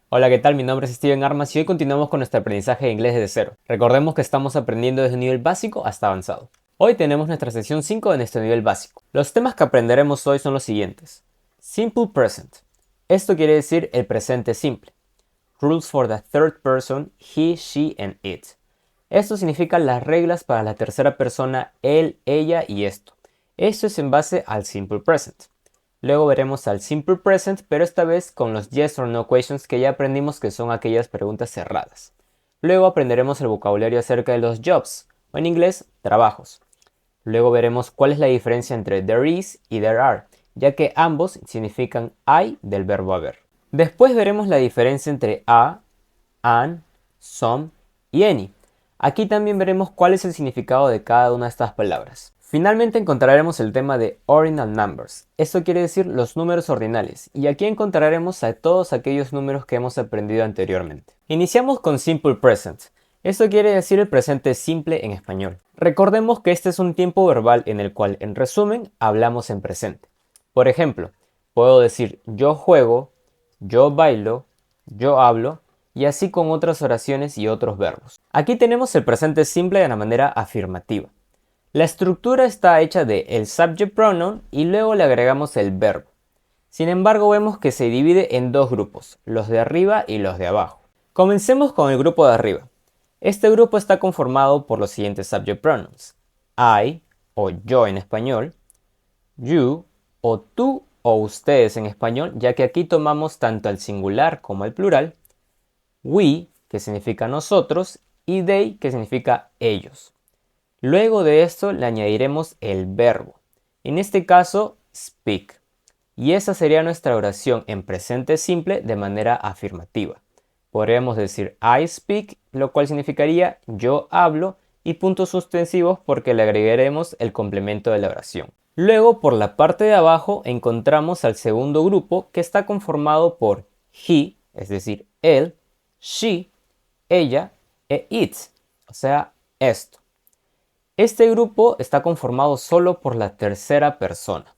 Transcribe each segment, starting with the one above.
Hola, ¿qué tal? Mi nombre es Steven Armas y hoy continuamos con nuestro aprendizaje de inglés desde cero. Recordemos que estamos aprendiendo desde un nivel básico hasta avanzado. Hoy tenemos nuestra sección 5 de nuestro nivel básico. Los temas que aprenderemos hoy son los siguientes. Simple present. Esto quiere decir el presente simple. Rules for the third person, he, she and it. Esto significa las reglas para la tercera persona, él, ella y esto. Esto es en base al simple present. Luego veremos al simple present, pero esta vez con los yes or no questions que ya aprendimos que son aquellas preguntas cerradas. Luego aprenderemos el vocabulario acerca de los jobs, o en inglés, trabajos. Luego veremos cuál es la diferencia entre there is y there are, ya que ambos significan hay del verbo haber. Después veremos la diferencia entre a, an, some y any. Aquí también veremos cuál es el significado de cada una de estas palabras. Finalmente encontraremos el tema de ordinal numbers. Esto quiere decir los números ordinales, y aquí encontraremos a todos aquellos números que hemos aprendido anteriormente. Iniciamos con simple present. Esto quiere decir el presente simple en español. Recordemos que este es un tiempo verbal en el cual, en resumen, hablamos en presente. Por ejemplo, puedo decir yo juego, yo bailo, yo hablo, y así con otras oraciones y otros verbos. Aquí tenemos el presente simple de la manera afirmativa. La estructura está hecha de el subject pronoun y luego le agregamos el verbo. Sin embargo, vemos que se divide en dos grupos, los de arriba y los de abajo. Comencemos con el grupo de arriba. Este grupo está conformado por los siguientes subject pronouns: I o yo en español, you o tú o ustedes en español, ya que aquí tomamos tanto el singular como el plural, we, que significa nosotros, y they, que significa ellos. Luego de esto le añadiremos el verbo, en este caso speak, y esa sería nuestra oración en presente simple de manera afirmativa. Podríamos decir I speak, lo cual significaría yo hablo, y puntos suspensivos porque le agregaremos el complemento de la oración. Luego, por la parte de abajo, encontramos al segundo grupo, que está conformado por he, es decir, él, she, ella, e it, o sea, esto. Este grupo está conformado solo por la tercera persona.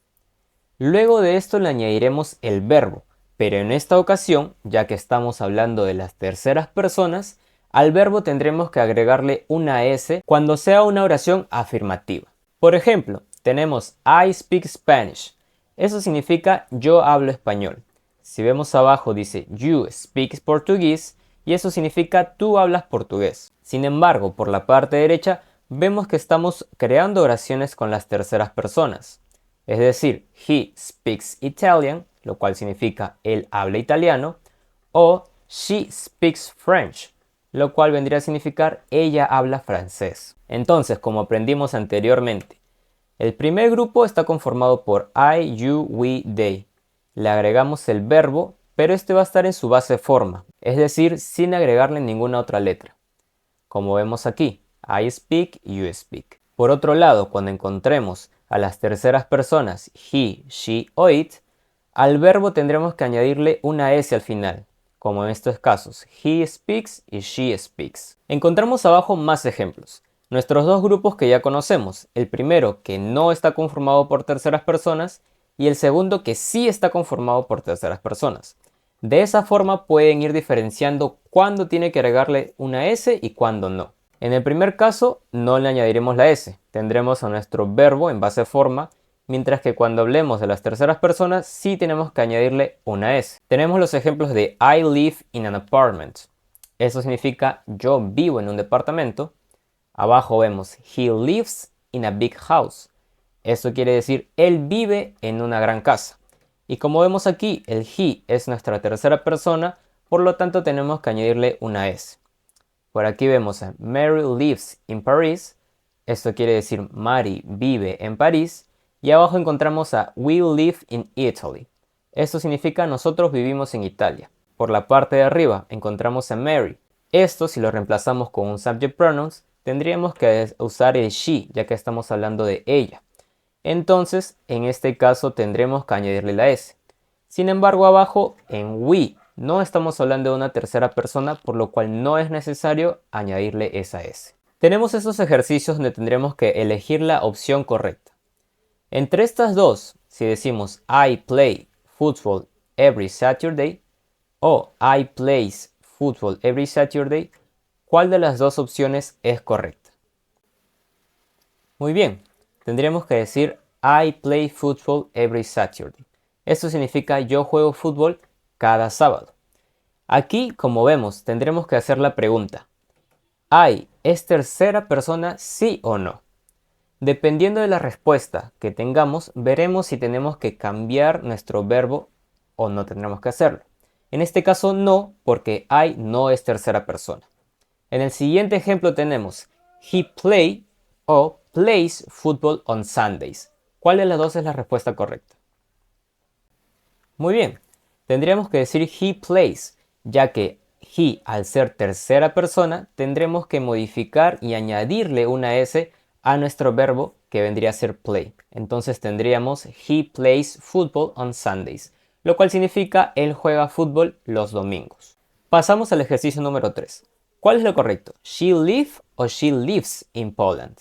Luego de esto le añadiremos el verbo, pero en esta ocasión, ya que estamos hablando de las terceras personas, al verbo tendremos que agregarle una S cuando sea una oración afirmativa. Por ejemplo, tenemos I speak Spanish. Eso significa yo hablo español. Si vemos abajo dice you speak Portuguese y eso significa tú hablas portugués. Sin embargo, por la parte derecha vemos que estamos creando oraciones con las terceras personas. Es decir, he speaks Italian, lo cual significa él habla italiano, o she speaks French, lo cual vendría a significar ella habla francés. Entonces, como aprendimos anteriormente, el primer grupo está conformado por I, you, we, they. Le agregamos el verbo, pero este va a estar en su base forma, es decir, sin agregarle ninguna otra letra. Como vemos aquí, I speak, you speak. Por otro lado, cuando encontremos a las terceras personas he, she o it, al verbo tendremos que añadirle una S al final, como en estos casos, he speaks y she speaks. Encontramos abajo más ejemplos. Nuestros dos grupos que ya conocemos, el primero que no está conformado por terceras personas y el segundo que sí está conformado por terceras personas. De esa forma pueden ir diferenciando cuándo tiene que agregarle una S y cuándo no. En el primer caso no le añadiremos la S, tendremos a nuestro verbo en base forma, mientras que cuando hablemos de las terceras personas sí tenemos que añadirle una S. Tenemos los ejemplos de I live in an apartment. Eso significa yo vivo en un departamento. Abajo vemos he lives in a big house. Eso quiere decir él vive en una gran casa. Y como vemos aquí, el he es nuestra tercera persona, por lo tanto tenemos que añadirle una S. Por aquí vemos a Mary lives in Paris. Esto quiere decir Mary vive en París. Y abajo encontramos a we live in Italy. Esto significa nosotros vivimos en Italia. Por la parte de arriba encontramos a Mary. Esto, si lo reemplazamos con un subject pronouns, tendríamos que usar el she, ya que estamos hablando de ella. Entonces, en este caso tendremos que añadirle la S. Sin embargo, abajo en we no estamos hablando de una tercera persona, por lo cual no es necesario añadirle esa S. Tenemos estos ejercicios donde tendremos que elegir la opción correcta. Entre estas dos, si decimos I play football every Saturday, o I plays football every Saturday, ¿cuál de las dos opciones es correcta? Muy bien, tendríamos que decir I play football every Saturday. Esto significa yo juego fútbol cada sábado. Aquí, como vemos, tendremos que hacer la pregunta: ¿I es tercera persona, sí o no? Dependiendo de la respuesta que tengamos, veremos si tenemos que cambiar nuestro verbo o no tendremos que hacerlo. En este caso no, porque I no es tercera persona. En el siguiente ejemplo tenemos he play o plays football on Sundays. ¿Cuál de las dos es la respuesta correcta? Muy bien, tendríamos que decir he plays, ya que he, al ser tercera persona, tendremos que modificar y añadirle una S a nuestro verbo que vendría a ser play. Entonces tendríamos he plays football on Sundays, lo cual significa él juega fútbol los domingos. Pasamos al ejercicio número 3. ¿Cuál es lo correcto? ¿She live o she lives in Poland?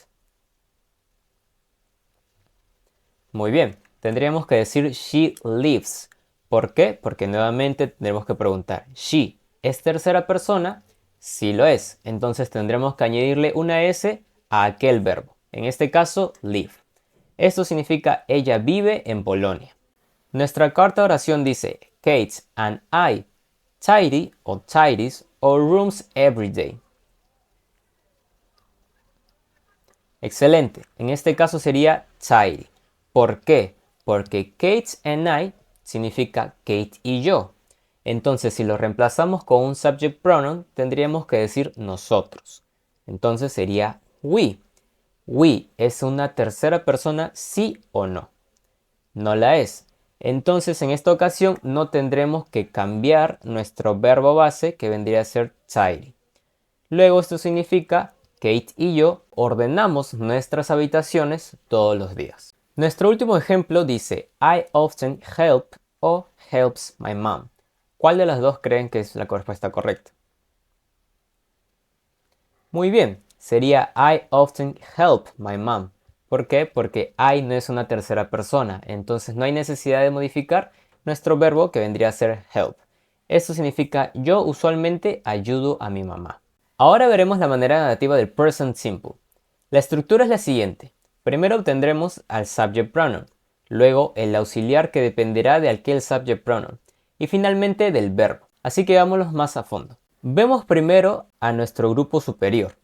Muy bien, tendríamos que decir she lives. ¿Por qué? Porque nuevamente tendremos que preguntar, ¿she es tercera persona? Sí lo es. Entonces tendremos que añadirle una S a aquel verbo. En este caso, live. Esto significa ella vive en Polonia. Nuestra cuarta oración dice, Kate and I tidy o tidies our rooms every day. Excelente. En este caso sería tidy. ¿Por qué? Porque Kate and I significa Kate y yo. Entonces, si lo reemplazamos con un subject pronoun, tendríamos que decir nosotros. Entonces sería we. We es una tercera persona, sí o no. No la es. Entonces, en esta ocasión no tendremos que cambiar nuestro verbo base, que vendría a ser tidy. Luego esto significa Kate y yo ordenamos nuestras habitaciones todos los días. Nuestro último ejemplo dice I often help o helps my mom. ¿Cuál de las dos creen que es la respuesta correcta? Muy bien, sería I often help my mom. ¿Por qué? Porque I no es una tercera persona, entonces no hay necesidad de modificar nuestro verbo que vendría a ser help. Esto significa yo usualmente ayudo a mi mamá. Ahora veremos la manera negativa del present simple. La estructura es la siguiente. Primero obtendremos al subject pronoun, luego el auxiliar que dependerá de aquel subject pronoun y finalmente del verbo. Así que vámonos más a fondo. Vemos primero a nuestro grupo superior,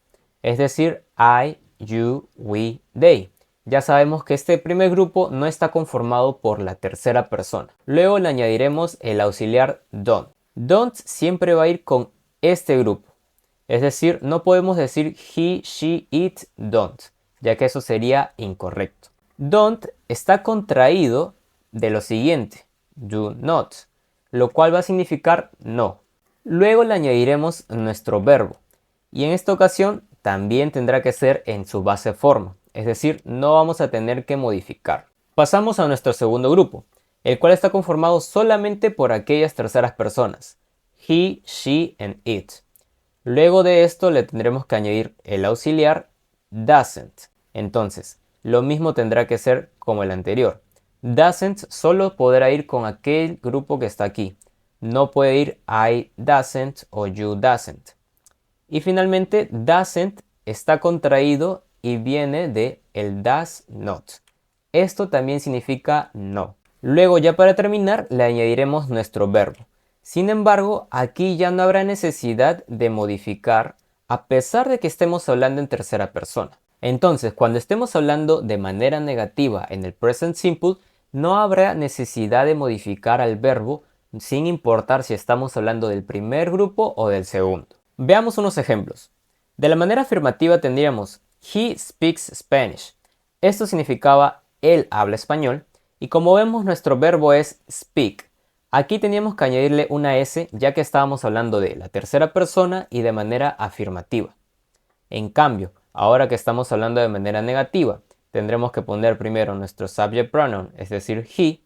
es decir, I, you, we, they. Ya sabemos que este primer grupo no está conformado por la tercera persona. Luego le añadiremos el auxiliar don't. Don't siempre va a ir con este grupo. Es decir, no podemos decir he, she, it, don't, ya que eso sería incorrecto. Don't está contraído de lo siguiente, do not, lo cual va a significar no. Luego le añadiremos nuestro verbo, y en esta ocasión también tendrá que ser en su base forma, es decir, no vamos a tener que modificar. Pasamos a nuestro segundo grupo, el cual está conformado solamente por aquellas terceras personas, he, she and it. Luego de esto le tendremos que añadir el auxiliar doesn't. Entonces, lo mismo tendrá que ser como el anterior. Doesn't solo podrá ir con aquel grupo que está aquí. No puede ir I doesn't o you doesn't. Y finalmente, doesn't está contraído y viene de el does not. Esto también significa no. Luego, ya para terminar, le añadiremos nuestro verbo. Sin embargo, aquí ya no habrá necesidad de modificar a pesar de que estemos hablando en tercera persona. Entonces, cuando estemos hablando de manera negativa en el present simple, no habrá necesidad de modificar al verbo sin importar si estamos hablando del primer grupo o del segundo. Veamos unos ejemplos. De la manera afirmativa tendríamos He speaks Spanish. Esto significaba él habla español y como vemos nuestro verbo es speak. Aquí teníamos que añadirle una S ya que estábamos hablando de la tercera persona y de manera afirmativa. En cambio, ahora que estamos hablando de manera negativa, tendremos que poner primero nuestro subject pronoun, es decir, he,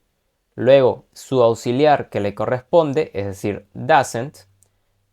luego su auxiliar que le corresponde, es decir, doesn't,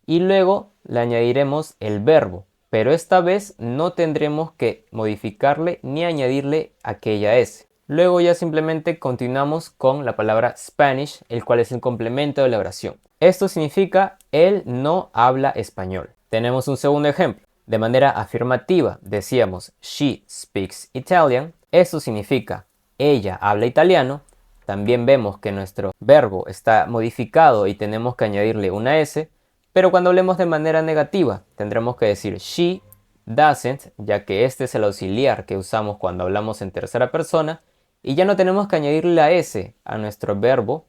y luego le añadiremos el verbo, pero esta vez no tendremos que modificarle ni añadirle aquella S. Luego ya simplemente continuamos con la palabra Spanish, el cual es el complemento de la oración. Esto significa él no habla español. Tenemos un segundo ejemplo. De manera afirmativa decíamos she speaks Italian. Esto significa ella habla italiano. También vemos que nuestro verbo está modificado y tenemos que añadirle una S. Pero cuando hablemos de manera negativa tendremos que decir she doesn't, ya que este es el auxiliar que usamos cuando hablamos en tercera persona. Y ya no tenemos que añadirle la S a nuestro verbo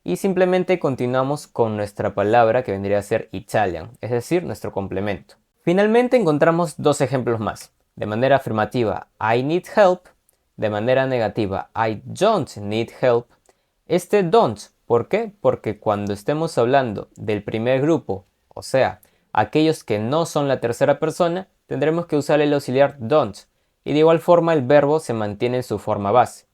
y simplemente continuamos con nuestra palabra que vendría a ser Italian, es decir, nuestro complemento. Finalmente encontramos dos ejemplos más. De manera afirmativa, I need help. De manera negativa, I don't need help. Este don't, ¿por qué? Porque cuando estemos hablando del primer grupo, o sea, aquellos que no son la tercera persona, tendremos que usar el auxiliar don't. Y de igual forma el verbo se mantiene en su forma base.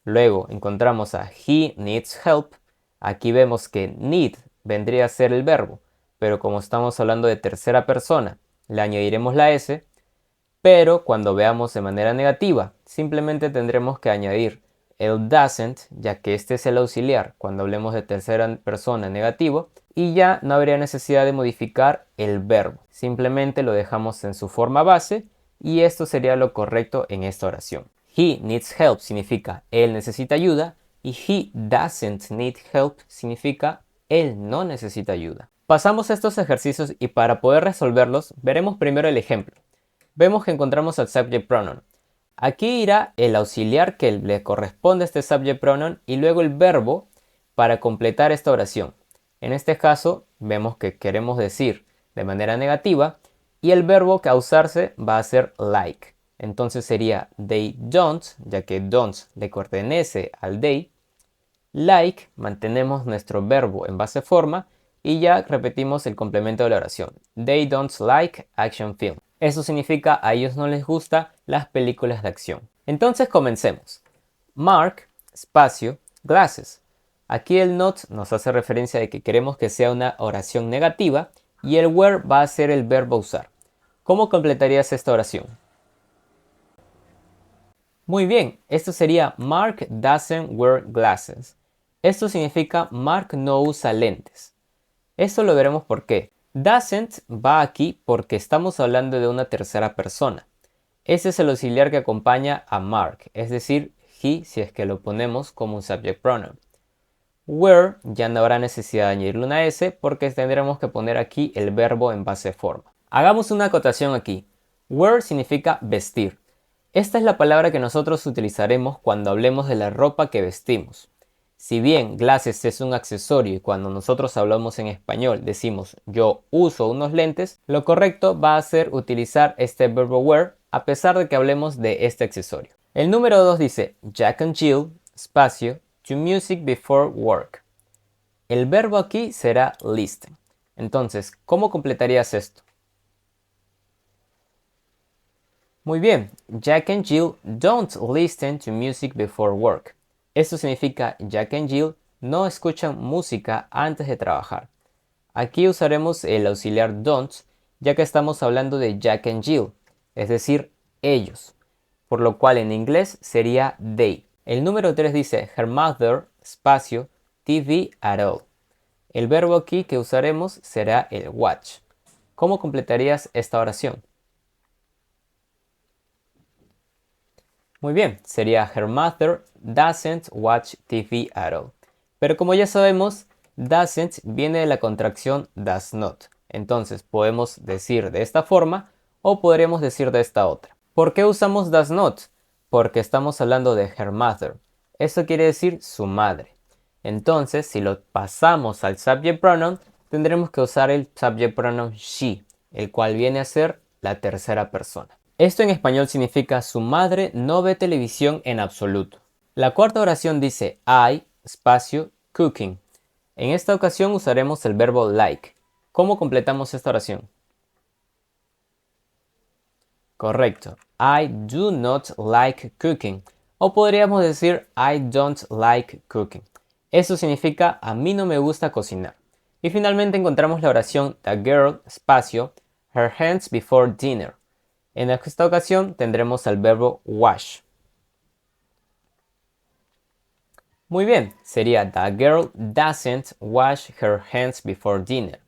Luego encontramos a he needs help. Aquí vemos que need vendría a ser el verbo, pero como estamos hablando de tercera persona, le añadiremos la S, pero cuando veamos de manera negativa, simplemente tendremos que añadir el doesn't, ya que este es el auxiliar cuando hablemos de tercera persona negativo, y ya no habría necesidad de modificar el verbo. Simplemente lo dejamos en su forma base y esto sería lo correcto en esta oración. He needs help significa él necesita ayuda y he doesn't need help significa él no necesita ayuda. Pasamos a estos ejercicios y para poder resolverlos veremos primero el ejemplo. Vemos que encontramos al subject pronoun. Aquí irá el auxiliar que le corresponde a este subject pronoun y luego el verbo para completar esta oración. En este caso vemos que queremos decir de manera negativa y el verbo que a usarse va a ser like. Entonces sería they don't, ya que don't le pertenece al they. Like, mantenemos nuestro verbo en base forma y ya repetimos el complemento de la oración. They don't like action film. Eso significa a ellos no les gustan las películas de acción. Entonces comencemos. Mark, espacio, glasses. Aquí el not nos hace referencia de que queremos que sea una oración negativa y el where va a ser el verbo a usar. ¿Cómo completarías esta oración? Muy bien, esto sería Mark doesn't wear glasses. Esto significa Mark no usa lentes. Esto lo veremos por qué. Doesn't va aquí porque estamos hablando de una tercera persona. Ese es el auxiliar que acompaña a Mark, es decir, he si es que lo ponemos como un subject pronoun. Wear ya no habrá necesidad de añadirle una S porque tendremos que poner aquí el verbo en base forma. Hagamos una acotación aquí. Wear significa vestir. Esta es la palabra que nosotros utilizaremos cuando hablemos de la ropa que vestimos. Si bien glasses es un accesorio y cuando nosotros hablamos en español decimos yo uso unos lentes, lo correcto va a ser utilizar este verbo wear a pesar de que hablemos de este accesorio. El número 2 dice Jack and Jill, espacio, to music before work. El verbo aquí será listen. Entonces, ¿cómo completarías esto? Muy bien, Jack and Jill don't listen to music before work. Esto significa Jack and Jill no escuchan música antes de trabajar. Aquí usaremos el auxiliar don't, ya que estamos hablando de Jack and Jill, es decir, ellos, por lo cual en inglés sería they. El número 3 dice her mother, espacio, TV at all. El verbo aquí que usaremos será el watch. ¿Cómo completarías esta oración? Muy bien, sería her mother doesn't watch TV at all. Pero como ya sabemos, doesn't viene de la contracción does not. Entonces podemos decir de esta forma o podríamos decir de esta otra. ¿Por qué usamos does not? Porque estamos hablando de her mother. Eso quiere decir su madre. Entonces, si lo pasamos al subject pronoun, tendremos que usar el subject pronoun she, el cual viene a ser la tercera persona. Esto en español significa su madre no ve televisión en absoluto. La cuarta oración dice I, espacio, cooking. En esta ocasión usaremos el verbo like. ¿Cómo completamos esta oración? Correcto. I do not like cooking. O podríamos decir I don't like cooking. Eso significa a mí no me gusta cocinar. Y finalmente encontramos la oración the girl, espacio, her hands before dinner. En esta ocasión tendremos el verbo wash. Muy bien, sería The girl doesn't wash her hands before dinner.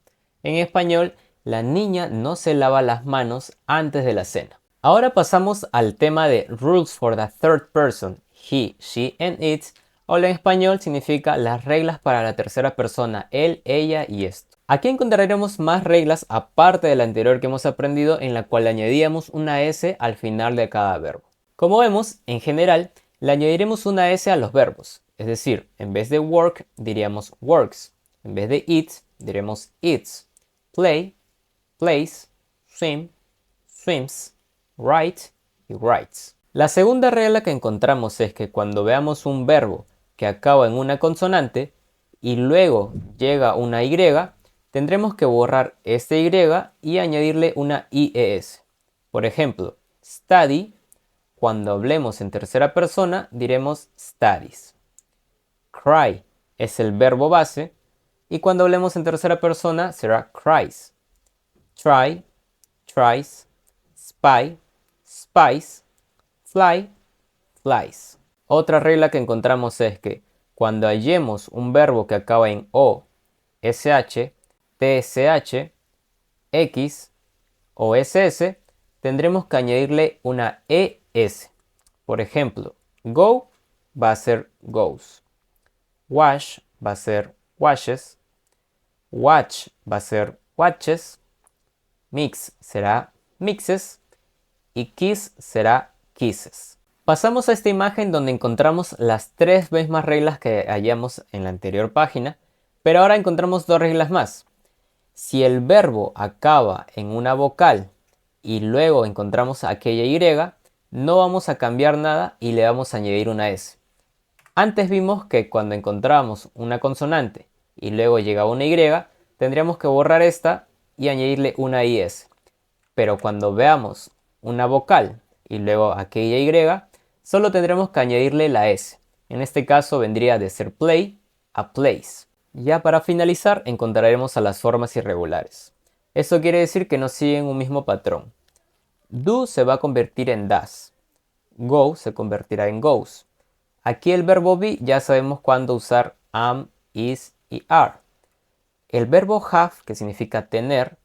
En español, la niña no se lava las manos antes de la cena. Ahora pasamos al tema de rules for the third person, he, she and it, o en español significa las reglas para la tercera persona, él, ella y esto. Aquí encontraremos más reglas aparte de la anterior que hemos aprendido, en la cual añadíamos una S al final de cada verbo. Como vemos, en general, le añadiremos una S a los verbos, es decir, en vez de work diríamos works, en vez de eat diremos eats, play, plays, swim, swims, write y writes. La segunda regla que encontramos es que cuando veamos un verbo que acaba en una consonante y luego llega una Y, tendremos que borrar este Y y añadirle una IES. Por ejemplo, study, cuando hablemos en tercera persona diremos studies. Cry es el verbo base y cuando hablemos en tercera persona será cries. Try, tries, spy, spies, fly, flies. Otra regla que encontramos es que cuando hallemos un verbo que acaba en O, SH, TSH, X o SS, tendremos que añadirle una ES. Por ejemplo, go va a ser goes. Wash va a ser washes. Watch va a ser watches. Mix será mixes. Y kiss será kisses. Pasamos a esta imagen donde encontramos las tres mismas reglas que hallamos en la anterior página, pero ahora encontramos dos reglas más. Si el verbo acaba en una vocal y luego encontramos aquella Y, no vamos a cambiar nada y le vamos a añadir una S. Antes vimos que cuando encontramos una consonante y luego llegaba una Y, tendríamos que borrar esta y añadirle una IS. Pero cuando veamos una vocal y luego aquella Y, solo tendremos que añadirle la S. En este caso vendría de ser play a place. Ya para finalizar encontraremos a las formas irregulares. Esto quiere decir que no siguen un mismo patrón. Do se va a convertir en does. Go se convertirá en goes. Aquí el verbo be ya sabemos cuándo usar am, is y are. El verbo have, que significa tener,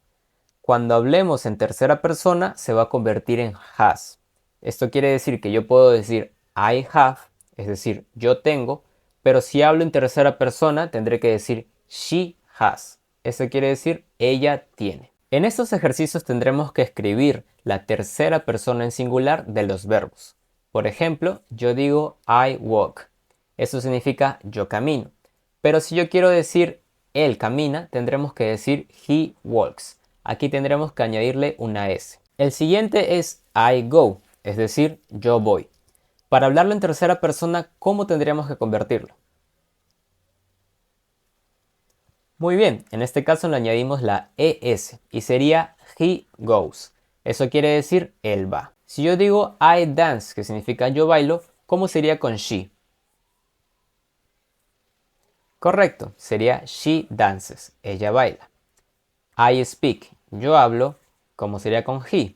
cuando hablemos en tercera persona se va a convertir en has. Esto quiere decir que yo puedo decir I have, es decir, yo tengo, pero si hablo en tercera persona tendré que decir she has. Eso quiere decir ella tiene. En estos ejercicios tendremos que escribir la tercera persona en singular de los verbos. Por ejemplo, yo digo I walk. Eso significa yo camino. Pero si yo quiero decir él camina, tendremos que decir he walks. Aquí tendremos que añadirle una S. El siguiente es I go, es decir, yo voy. Para hablarlo en tercera persona, ¿cómo tendríamos que convertirlo? Muy bien, en este caso le añadimos la ES y sería he goes. Eso quiere decir él va. Si yo digo I dance, que significa yo bailo, ¿cómo sería con she? Correcto, sería she dances, ella baila. I speak, yo hablo, ¿cómo sería con he?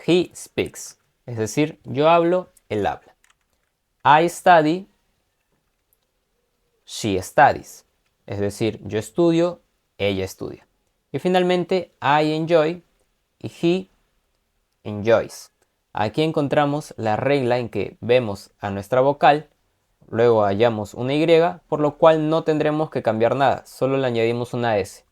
He speaks, es decir, yo hablo, él habla. I study, she studies, es decir, yo estudio, ella estudia. Y finalmente, I enjoy y he enjoys. Aquí encontramos la regla en que vemos a nuestra vocal, luego hallamos una Y, por lo cual no tendremos que cambiar nada, solo le añadimos una S.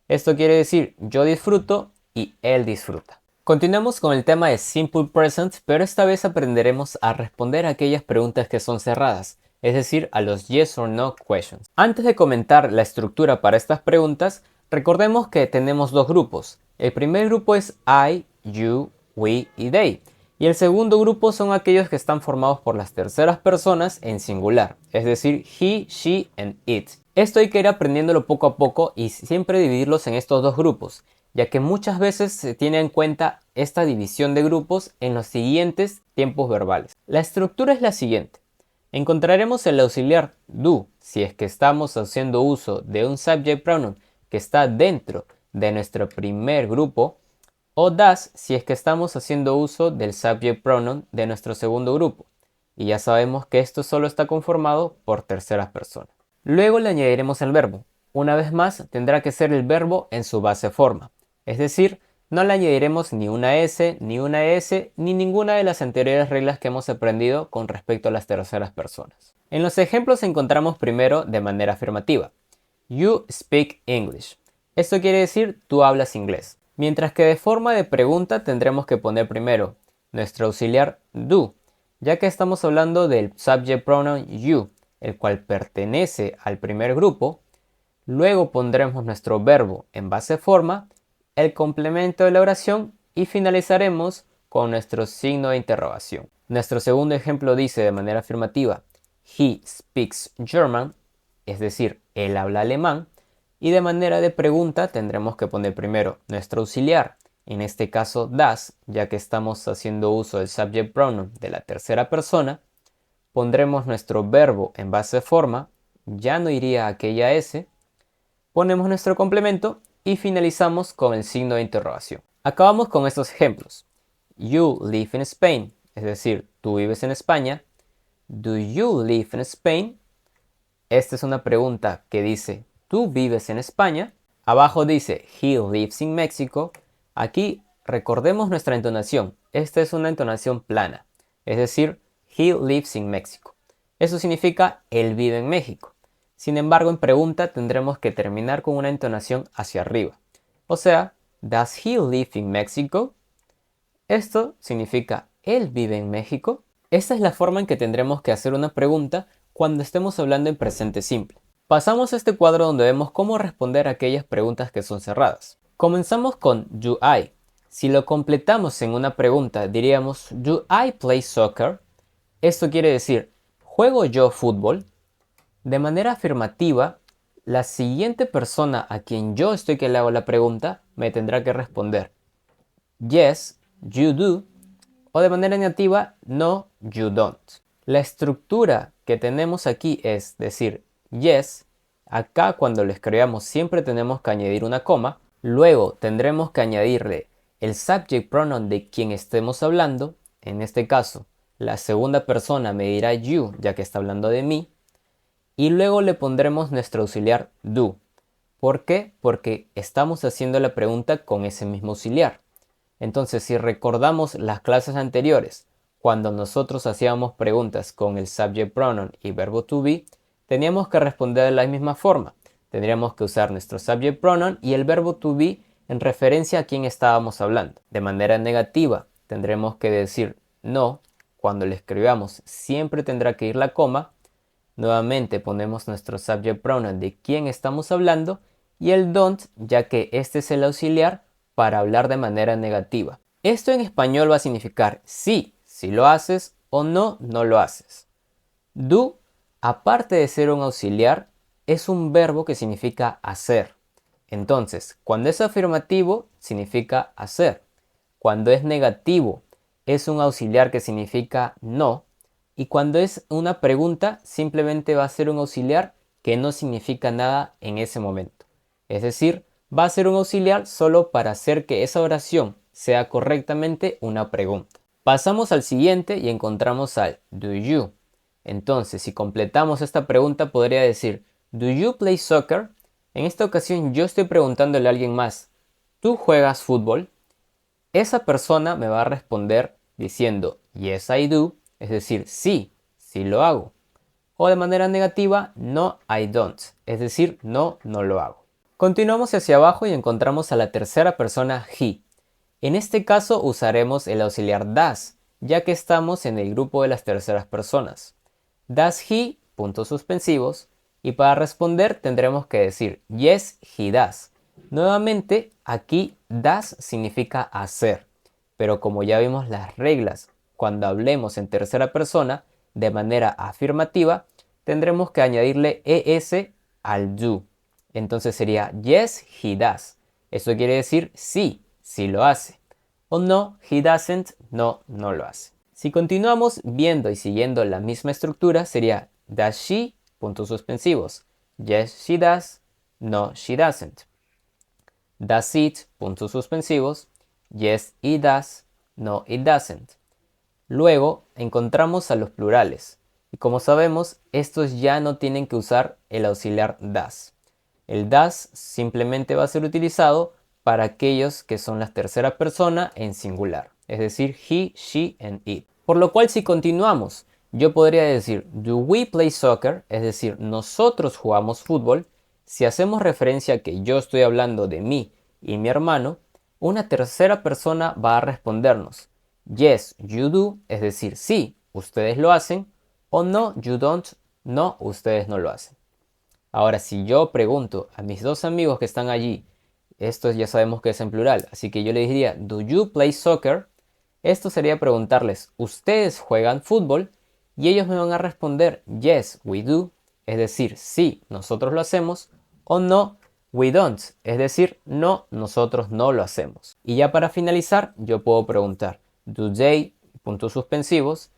Esto quiere decir yo disfruto y él disfruta. Continuamos con el tema de Simple Present, pero esta vez aprenderemos a responder a aquellas preguntas que son cerradas, es decir, a los yes or no questions. Antes de comentar la estructura para estas preguntas, recordemos que tenemos dos grupos. El primer grupo es I, you, we y they. Y el segundo grupo son aquellos que están formados por las terceras personas en singular, es decir, he, she and it. Esto hay que ir aprendiéndolo poco a poco y siempre dividirlos en estos dos grupos, ya que muchas veces se tiene en cuenta esta división de grupos en los siguientes tiempos verbales. La estructura es la siguiente. Encontraremos el auxiliar do si es que estamos haciendo uso de un subject pronoun que está dentro de nuestro primer grupo, o does si es que estamos haciendo uso del subject pronoun de nuestro segundo grupo. y ya sabemos que esto solo está conformado por terceras personas. Luego le añadiremos el verbo. Una vez más, tendrá que ser el verbo en su base forma, es decir, no le añadiremos ni una S, ni una S, ni ninguna de las anteriores reglas que hemos aprendido con respecto a las terceras personas. En los ejemplos encontramos primero de manera afirmativa. You speak English. Esto quiere decir tú hablas inglés. Mientras que de forma de pregunta tendremos que poner primero nuestro auxiliar do, ya que estamos hablando del subject pronoun you, el cual pertenece al primer grupo. Luego pondremos nuestro verbo en base forma, el complemento de la oración y finalizaremos con nuestro signo de interrogación. Nuestro segundo ejemplo dice de manera afirmativa, he speaks German, es decir, él habla alemán, y de manera de pregunta tendremos que poner primero nuestro auxiliar, en este caso das, ya que estamos haciendo uso del subject pronoun de la tercera persona. Pondremos nuestro verbo en base forma, ya no iría aquella S, ponemos nuestro complemento y finalizamos con el signo de interrogación. Acabamos con estos ejemplos. You live in Spain, es decir, tú vives en España. Do you live in Spain? Esta es una pregunta que dice, ¿tú vives en España? Abajo dice, he lives in Mexico. Aquí recordemos nuestra entonación. Esta es una entonación plana, es decir, he lives in Mexico. Eso significa, él vive en México. Sin embargo, en pregunta tendremos que terminar con una entonación hacia arriba. O sea, does he live in Mexico? Esto significa, ¿él vive en México? Esta es la forma en que tendremos que hacer una pregunta cuando estemos hablando en presente simple. Pasamos a este cuadro donde vemos cómo responder a aquellas preguntas que son cerradas. Comenzamos con do I. Si lo completamos en una pregunta, diríamos do I play soccer? Esto quiere decir, ¿juego yo fútbol? De manera afirmativa, la siguiente persona a quien yo estoy que le hago la pregunta me tendrá que responder yes, you do, o de manera negativa, no, you don't. La estructura que tenemos aquí es decir yes. Acá cuando lo escribamos siempre tenemos que añadir una coma. Luego tendremos que añadirle el subject pronoun de quien estemos hablando. En este caso, la segunda persona me dirá you, ya que está hablando de mí. Y luego le pondremos nuestro auxiliar do. ¿Por qué? Porque estamos haciendo la pregunta con ese mismo auxiliar. Entonces, si recordamos las clases anteriores, cuando nosotros hacíamos preguntas con el subject pronoun y verbo to be, teníamos que responder de la misma forma. Tendríamos que usar nuestro subject pronoun y el verbo to be en referencia a quién estábamos hablando. De manera negativa, tendremos que decir no. Cuando le escribamos, siempre tendrá que ir la coma. Nuevamente ponemos nuestro subject pronoun de quién estamos hablando y el don't, ya que este es el auxiliar para hablar de manera negativa. Esto en español va a significar sí, si lo haces, o no, no lo haces. Do, aparte de ser un auxiliar, es un verbo que significa hacer. Entonces, cuando es afirmativo, significa hacer. Cuando es negativo, es un auxiliar que significa no. Y cuando es una pregunta, simplemente va a ser un auxiliar que no significa nada en ese momento. Es decir, va a ser un auxiliar solo para hacer que esa oración sea correctamente una pregunta. Pasamos al siguiente y encontramos al do you. Entonces, si completamos esta pregunta, podría decir, ¿do you play soccer? En esta ocasión yo estoy preguntándole a alguien más, ¿tú juegas fútbol? Esa persona me va a responder diciendo, yes I do, es decir, sí, sí lo hago. O de manera negativa, no I don't, es decir, no, no lo hago. Continuamos hacia abajo y encontramos a la tercera persona he. En este caso usaremos el auxiliar does, ya que estamos en el grupo de las terceras personas. Does he, puntos suspensivos, y para responder tendremos que decir yes he does. Nuevamente, aquí does significa hacer, pero como ya vimos las reglas, cuando hablemos en tercera persona, de manera afirmativa, tendremos que añadirle es al do. Entonces sería yes he does. Eso quiere decir sí, sí lo hace. O no, he doesn't, no, no lo hace. Si continuamos viendo y siguiendo la misma estructura, sería does she, puntos suspensivos. Yes, she does. No, she doesn't. Does it, puntos suspensivos. Yes, it does. No, it doesn't. Luego encontramos a los plurales. Y como sabemos, estos ya no tienen que usar el auxiliar das. El das simplemente va a ser utilizado para aquellos que son la tercera persona en singular, es decir, he, she and it. Por lo cual, si continuamos, yo podría decir, do we play soccer? Es decir, nosotros jugamos fútbol. Si hacemos referencia a que yo estoy hablando de mí y mi hermano, una tercera persona va a respondernos, yes, you do, es decir, sí, ustedes lo hacen, o no, you don't, no, ustedes no lo hacen. Ahora, si yo pregunto a mis dos amigos que están allí, estos ya sabemos que es en plural, así que yo les diría, do you play soccer? Esto sería preguntarles, ¿ustedes juegan fútbol? Y ellos me van a responder, yes, we do, es decir, sí, nosotros lo hacemos, o no, we don't, es decir, no, nosotros no lo hacemos. Y ya para finalizar, yo puedo preguntar, do they, puntos suspensivos,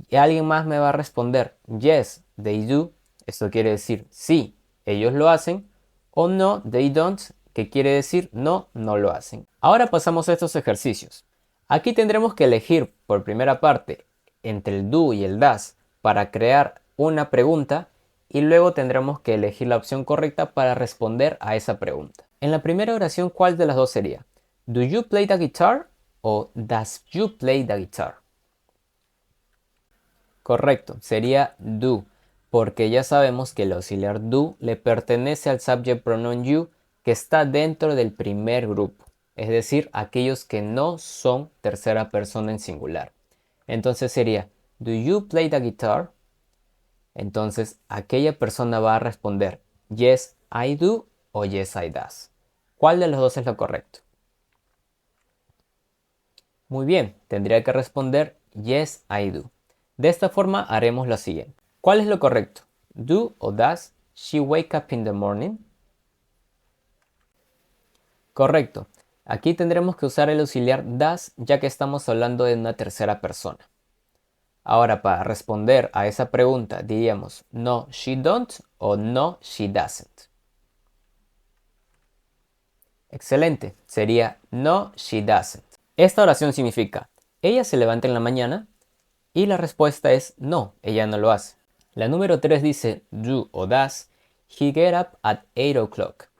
y alguien más me va a responder, yes, they do, esto quiere decir sí, ellos lo hacen, o no, they don't, que quiere decir no, no lo hacen. Ahora pasamos a estos ejercicios. Aquí tendremos que elegir por primera parte entre el do y el das para crear una pregunta y luego tendremos que elegir la opción correcta para responder a esa pregunta. En la primera oración, ¿cuál de las dos sería? ¿Do you play the guitar? ¿O does you play the guitar? Correcto, sería do, porque ya sabemos que el auxiliar do le pertenece al subject pronoun you que está dentro del primer grupo, es decir, aquellos que no son tercera persona en singular. Entonces sería, do you play the guitar? Entonces aquella persona va a responder, yes, I do o yes, I does. ¿Cuál de los dos es lo correcto? Muy bien, tendría que responder, yes, I do. De esta forma haremos lo siguiente. ¿Cuál es lo correcto? ¿Do o does she wake up in the morning? Correcto. Aquí tendremos que usar el auxiliar does ya que estamos hablando de una tercera persona. Ahora, para responder a esa pregunta diríamos no, she don't o no, she doesn't. Excelente. Sería no, she doesn't. Esta oración significa ella se levanta en la mañana y la respuesta es no, ella no lo hace. La número 3 dice do o does he get up at 8 o'clock.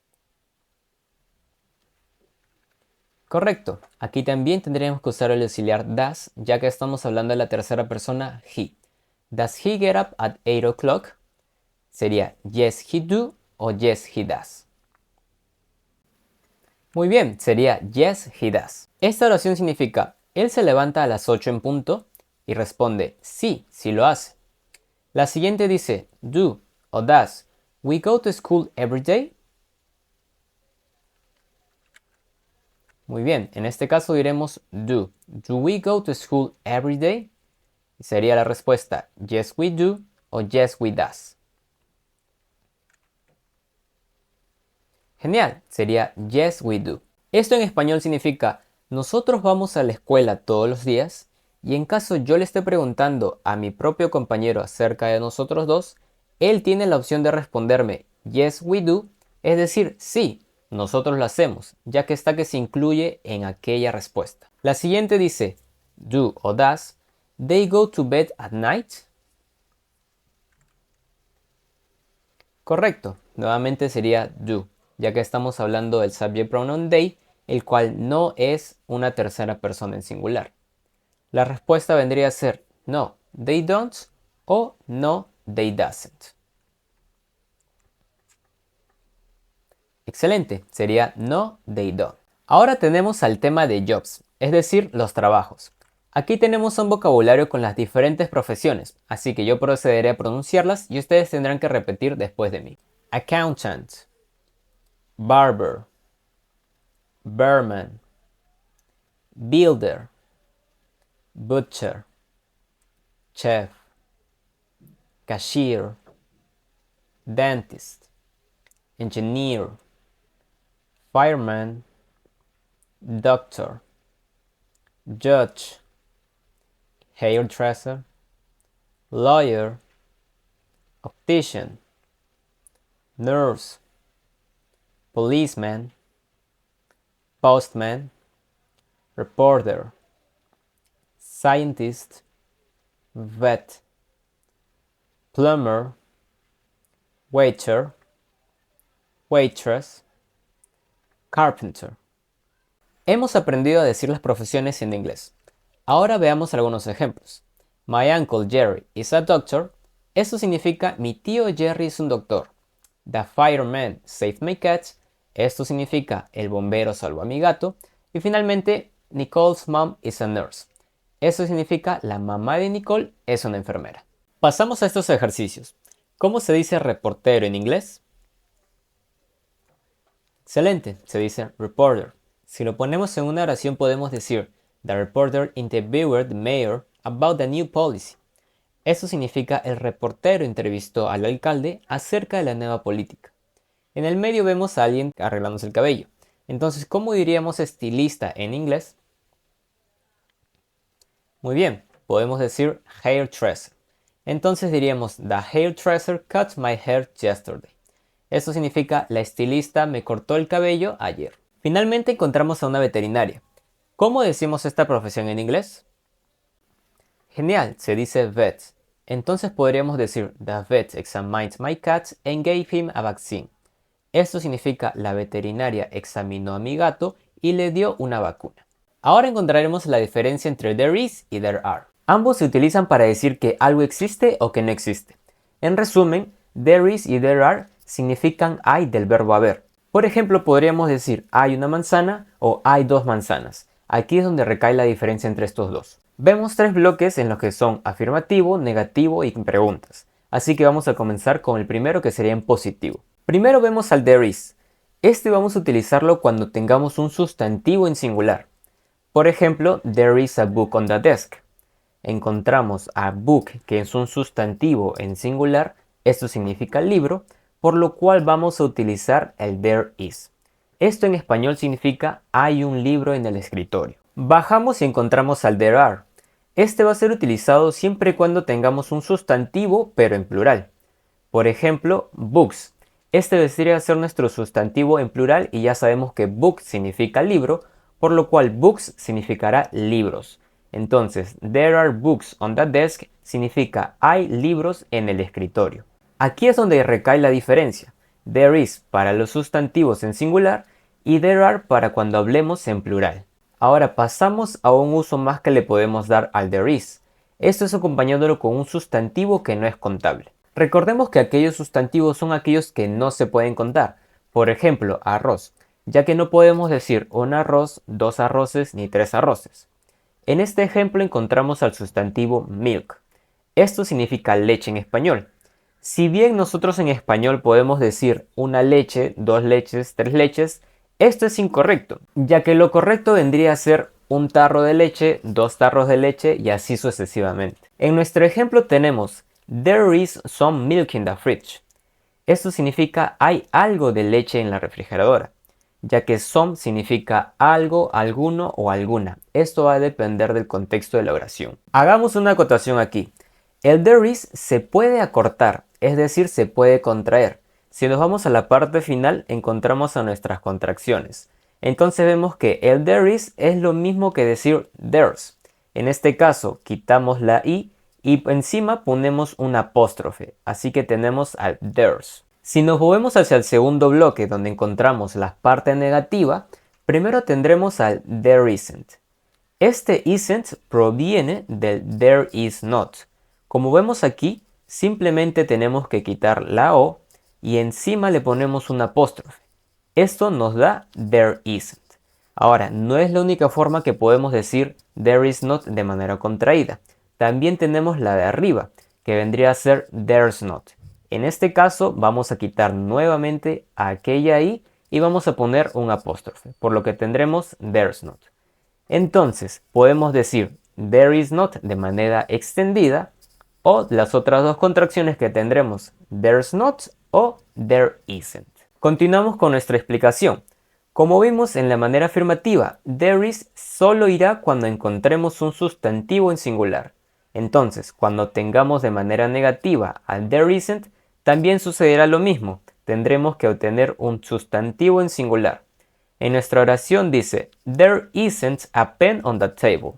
Correcto, aquí también tendríamos que usar el auxiliar does, ya que estamos hablando de la tercera persona he. Does he get up at 8 o'clock? Sería yes he do o yes he does. Muy bien, sería yes he does. Esta oración significa él se levanta a las 8 en punto y responde sí, sí lo hace. La siguiente dice do o does we go to school every day? Muy bien, en este caso diremos do. Do we go to school every day? Y sería la respuesta yes we do o yes we does. Genial, sería yes we do. Esto en español significa nosotros vamos a la escuela todos los días y en caso yo le esté preguntando a mi propio compañero acerca de nosotros dos, él tiene la opción de responderme yes we do, es decir, sí, nosotros lo hacemos, ya que está que se incluye en aquella respuesta. La siguiente dice do o does they go to bed at night? Correcto, nuevamente sería do, ya que estamos hablando del subject pronoun they, el cual no es una tercera persona en singular. La respuesta vendría a ser no, they don't o no, they doesn't. Excelente, sería no, they don't. Ahora tenemos al tema de jobs, es decir, los trabajos. Aquí tenemos un vocabulario con las diferentes profesiones, así que yo procederé a pronunciarlas y ustedes tendrán que repetir después de mí. Accountant, barber, barman, builder, butcher, chef, cashier, dentist, engineer, fireman, doctor, judge, hairdresser, lawyer, optician, nurse, policeman, postman, reporter, scientist, vet, plumber, waiter, waitress, carpenter. Hemos aprendido a decir las profesiones en inglés. Ahora veamos algunos ejemplos. My uncle Jerry is a doctor. Esto significa mi tío Jerry es un doctor. The fireman saved my cat. Esto significa el bombero salvó a mi gato. Y finalmente, Nicole's mom is a nurse. Eso significa la mamá de Nicole es una enfermera. Pasamos a estos ejercicios. ¿Cómo se dice reportero en inglés? Excelente, se dice reporter. Si lo ponemos en una oración podemos decir The reporter interviewed the mayor about the new policy. Eso significa el reportero entrevistó al alcalde acerca de la nueva política. En el medio vemos a alguien arreglándose el cabello. Entonces, ¿cómo diríamos estilista en inglés? Muy bien, podemos decir hairdresser. Entonces diríamos The hairdresser cut my hair yesterday. Eso significa la estilista me cortó el cabello ayer. Finalmente encontramos a una veterinaria. ¿Cómo decimos esta profesión en inglés? Genial, se dice vet. Entonces podríamos decir The vet examined my cat and gave him a vaccine. Esto significa la veterinaria examinó a mi gato y le dio una vacuna. Ahora encontraremos la diferencia entre there is y there are. Ambos se utilizan para decir que algo existe o que no existe. En resumen, there is y there are significan hay del verbo haber. Por ejemplo, podríamos decir hay una manzana o hay dos manzanas. Aquí es donde recae la diferencia entre estos dos. Vemos tres bloques en los que son afirmativo, negativo y preguntas. Así que vamos a comenzar con el primero, que sería en positivo. Primero vemos al there is. Este vamos a utilizarlo cuando tengamos un sustantivo en singular. Por ejemplo, there is a book on the desk. Encontramos a book, que es un sustantivo en singular. Esto significa libro, por lo cual vamos a utilizar el there is. Esto en español significa hay un libro en el escritorio. Bajamos y encontramos al there are. Este va a ser utilizado siempre y cuando tengamos un sustantivo, pero en plural. Por ejemplo, books. Este debería ser nuestro sustantivo en plural y ya sabemos que book significa libro, por lo cual books significará libros. Entonces, there are books on the desk significa hay libros en el escritorio. Aquí es donde recae la diferencia. There is para los sustantivos en singular y there are para cuando hablemos en plural. Ahora pasamos a un uso más que le podemos dar al there is. Esto es acompañándolo con un sustantivo que no es contable. Recordemos que aquellos sustantivos son aquellos que no se pueden contar. Por ejemplo, arroz, ya que no podemos decir un arroz, dos arroces ni tres arroces. En este ejemplo encontramos al sustantivo milk. Esto significa leche en español. Si bien nosotros en español podemos decir una leche, dos leches, tres leches, esto es incorrecto, ya que lo correcto vendría a ser un tarro de leche, dos tarros de leche y así sucesivamente. En nuestro ejemplo tenemos There is some milk in the fridge. Esto significa hay algo de leche en la refrigeradora, ya que some significa algo, alguno o alguna. Esto va a depender del contexto de la oración. Hagamos una acotación aquí. El there is se puede acortar, es decir, se puede contraer. Si nos vamos a la parte final, encontramos a nuestras contracciones. Entonces vemos que el there is es lo mismo que decir there's. En este caso, quitamos la i y encima ponemos un apóstrofe. Así que tenemos al there's. Si nos movemos hacia el segundo bloque, donde encontramos la parte negativa, primero tendremos al there isn't. Este isn't proviene del there is not. Como vemos aquí, simplemente tenemos que quitar la O y encima le ponemos un apóstrofe. Esto nos da there isn't. Ahora, no es la única forma que podemos decir there is not de manera contraída. También tenemos la de arriba, que vendría a ser there's not. En este caso vamos a quitar nuevamente aquella I y vamos a poner un apóstrofe, por lo que tendremos there's not. Entonces, podemos decir there is not de manera extendida, o las otras dos contracciones que tendremos, there's not o there isn't. Continuamos con nuestra explicación. Como vimos en la manera afirmativa, there is solo irá cuando encontremos un sustantivo en singular. Entonces, cuando tengamos de manera negativa al there isn't, también sucederá lo mismo. Tendremos que obtener un sustantivo en singular. En nuestra oración dice, there isn't a pen on the table.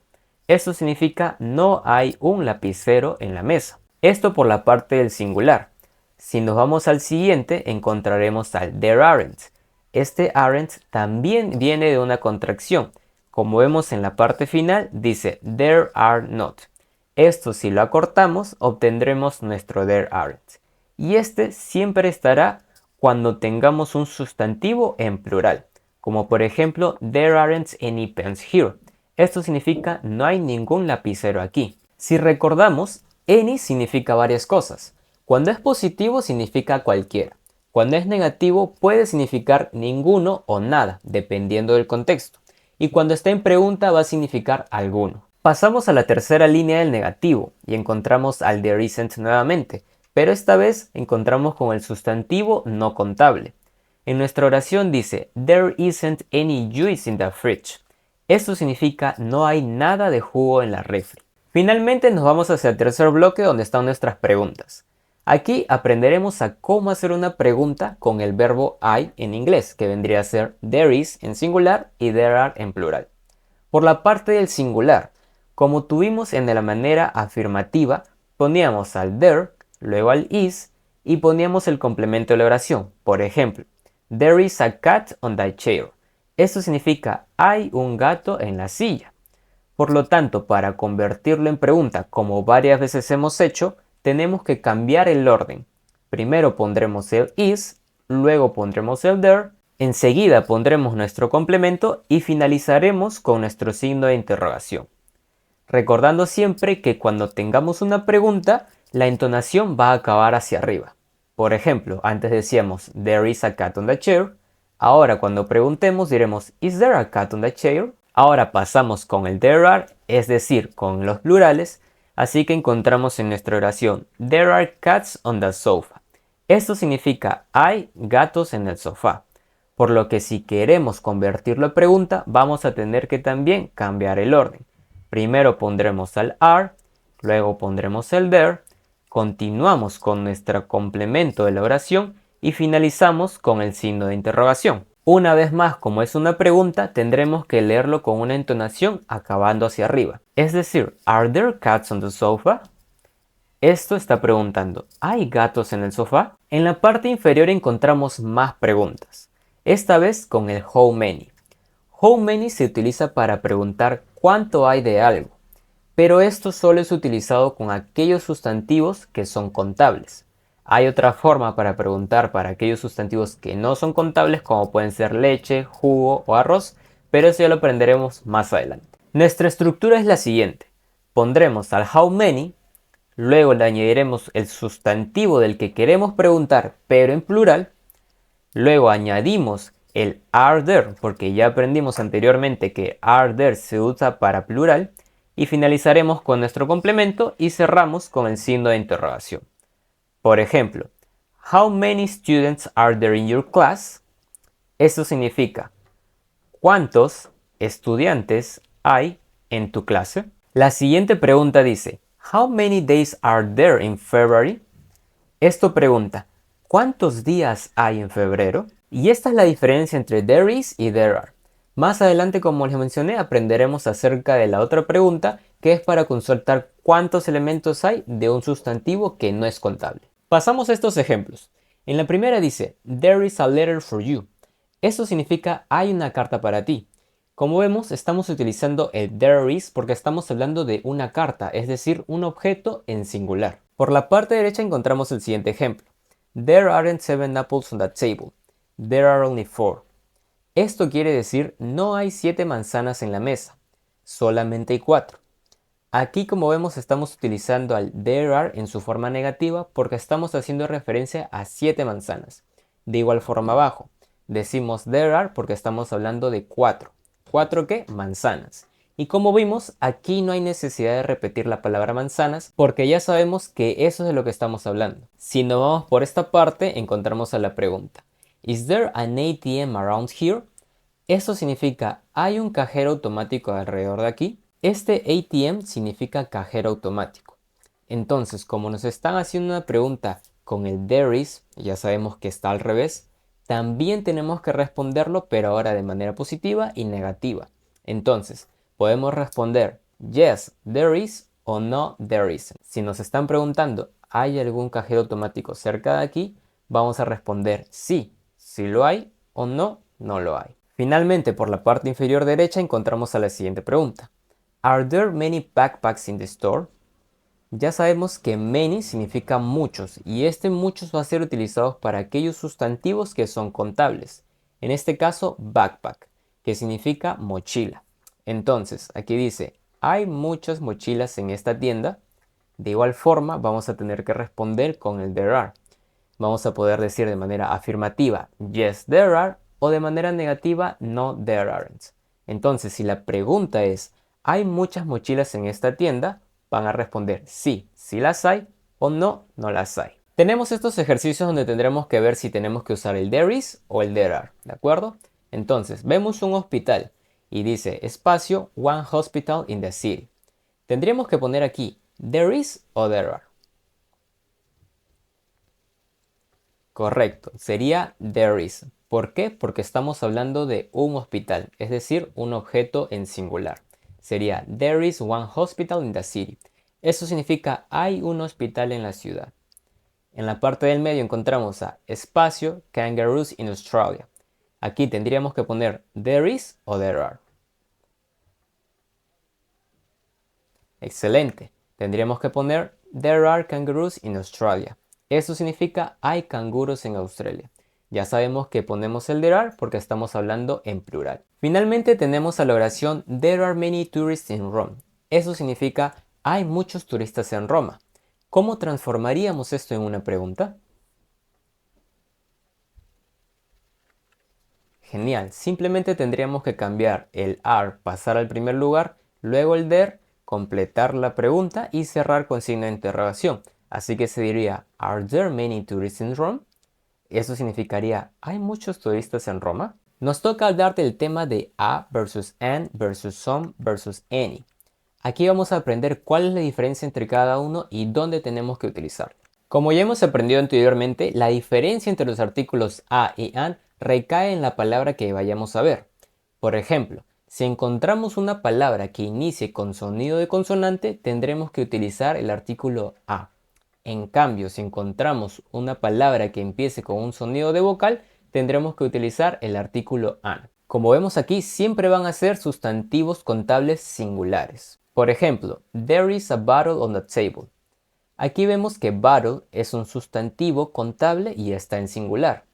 Esto significa no hay un lapicero en la mesa. Esto por la parte del singular. Si nos vamos al siguiente, encontraremos al there aren't. Este aren't también viene de una contracción. Como vemos en la parte final, dice there are not. Esto si lo acortamos, obtendremos nuestro there aren't. Y este siempre estará cuando tengamos un sustantivo en plural. Como por ejemplo, there aren't any pens here. Esto significa no hay ningún lapicero aquí. Si recordamos, any significa varias cosas. Cuando es positivo significa cualquiera. Cuando es negativo puede significar ninguno o nada, dependiendo del contexto. Y cuando está en pregunta va a significar alguno. Pasamos a la tercera línea del negativo y encontramos al there isn't nuevamente, pero esta vez encontramos con el sustantivo no contable. En nuestra oración dice there isn't any juice in the fridge. Esto significa no hay nada de jugo en la refri. Finalmente nos vamos hacia el tercer bloque donde están nuestras preguntas. Aquí aprenderemos a cómo hacer una pregunta con el verbo I en inglés, que vendría a ser there is en singular y there are en plural. Por la parte del singular, como tuvimos en la manera afirmativa, poníamos al there, luego al is y poníamos el complemento de la oración. Por ejemplo, there is a cat on the chair. Esto significa hay un gato en la silla. Por lo tanto, para convertirlo en pregunta, como varias veces hemos hecho, tenemos que cambiar el orden. Primero pondremos el is, luego pondremos el there, enseguida pondremos nuestro complemento y finalizaremos con nuestro signo de interrogación. Recordando siempre que cuando tengamos una pregunta, la entonación va a acabar hacia arriba. Por ejemplo, antes decíamos there is a cat on the chair. Ahora cuando preguntemos diremos is there a cat on the chair? Ahora pasamos con el there are, es decir, con los plurales. Así que encontramos en nuestra oración there are cats on the sofa. Esto significa hay gatos en el sofá. Por lo que si queremos convertirlo a pregunta, vamos a tener que también cambiar el orden. Primero pondremos al are, luego pondremos el there, continuamos con nuestro complemento de la oración y finalizamos con el signo de interrogación. Una vez más, como es una pregunta, tendremos que leerlo con una entonación acabando hacia arriba. Es decir, ¿Are there cats on the sofa? Esto está preguntando, ¿hay gatos en el sofá? En la parte inferior encontramos más preguntas. Esta vez con el how many. How many se utiliza para preguntar cuánto hay de algo, pero esto solo es utilizado con aquellos sustantivos que son contables. Hay otra forma para preguntar para aquellos sustantivos que no son contables, como pueden ser leche, jugo o arroz, pero eso ya lo aprenderemos más adelante. Nuestra estructura es la siguiente. Pondremos al how many, luego le añadiremos el sustantivo del que queremos preguntar, pero en plural. Luego añadimos el are there, porque ya aprendimos anteriormente que are there se usa para plural. Y finalizaremos con nuestro complemento y cerramos con el signo de interrogación. Por ejemplo, how many students are there in your class? Esto significa, ¿cuántos estudiantes hay en tu clase? La siguiente pregunta dice, how many days are there in February? Esto pregunta, ¿cuántos días hay en febrero? Y esta es la diferencia entre there is y there are. Más adelante, como les mencioné, aprenderemos acerca de la otra pregunta, que es para consultar cuántos elementos hay de un sustantivo que no es contable. Pasamos a estos ejemplos. En la primera dice, there is a letter for you. Esto significa hay una carta para ti. Como vemos, estamos utilizando el there is porque estamos hablando de una carta, es decir, un objeto en singular. Por la parte derecha encontramos el siguiente ejemplo. There aren't 7 apples on that table. There are only 4. Esto quiere decir no hay 7 manzanas en la mesa, solamente hay 4. Aquí, como vemos, estamos utilizando al there are en su forma negativa porque estamos haciendo referencia a 7 manzanas. De igual forma abajo, decimos there are porque estamos hablando de 4. ¿4 qué? Manzanas. Y como vimos, aquí no hay necesidad de repetir la palabra manzanas porque ya sabemos que eso es de lo que estamos hablando. Si nos vamos por esta parte, encontramos a la pregunta. ¿Is there an ATM around here? Esto significa, ¿hay un cajero automático alrededor de aquí? Este ATM significa cajero automático. Entonces, como nos están haciendo una pregunta con el there is, ya sabemos que está al revés, también tenemos que responderlo, pero ahora de manera positiva y negativa. Entonces, podemos responder yes, there is o no, there isn't. Si nos están preguntando, ¿hay algún cajero automático cerca de aquí? Vamos a responder sí, si lo hay, o no, no lo hay. Finalmente, por la parte inferior derecha encontramos a la siguiente pregunta. Are there many backpacks in the store? Ya sabemos que many significa muchos y este muchos va a ser utilizado para aquellos sustantivos que son contables. En este caso, backpack, que significa mochila. Entonces, aquí dice, hay muchas mochilas en esta tienda. De igual forma, vamos a tener que responder con el there are. Vamos a poder decir de manera afirmativa, yes, there are, o de manera negativa, no, there aren't. Entonces, si la pregunta es, ¿hay muchas mochilas en esta tienda? Van a responder sí, sí las hay, o no, no las hay. Tenemos estos ejercicios donde tendremos que ver si tenemos que usar el there is o el there are, ¿de acuerdo? Entonces, vemos un hospital y dice espacio, one hospital in the city. Tendríamos que poner aquí there is o there are. Correcto, sería there is. ¿Por qué? Porque estamos hablando de un hospital, es decir, un objeto en singular. Sería there is one hospital in the city. Eso significa hay un hospital en la ciudad. En la parte del medio encontramos a espacio kangaroos in Australia. Aquí tendríamos que poner there is o there are. Excelente. Tendríamos que poner there are kangaroos in Australia. Eso significa hay canguros en Australia. Ya sabemos que ponemos el there are porque estamos hablando en plural. Finalmente tenemos a la oración there are many tourists in Rome. Eso significa hay muchos turistas en Roma. ¿Cómo transformaríamos esto en una pregunta? Genial, simplemente tendríamos que cambiar el are, pasar al primer lugar, luego el there, completar la pregunta y cerrar con signo de interrogación. Así que se diría, ¿Are there many tourists in Rome? Eso significaría, ¿hay muchos turistas en Roma? Nos toca hablar del tema de a versus an versus some versus any. Aquí vamos a aprender cuál es la diferencia entre cada uno y dónde tenemos que utilizarlo. Como ya hemos aprendido anteriormente, la diferencia entre los artículos a y an recae en la palabra que vayamos a ver. Por ejemplo, si encontramos una palabra que inicie con sonido de consonante, tendremos que utilizar el artículo a. En cambio, si encontramos una palabra que empiece con un sonido de vocal, tendremos que utilizar el artículo an. Como vemos aquí, siempre van a ser sustantivos contables singulares. Por ejemplo, there is a bottle on the table. Aquí vemos que bottle es un sustantivo contable y está en singular.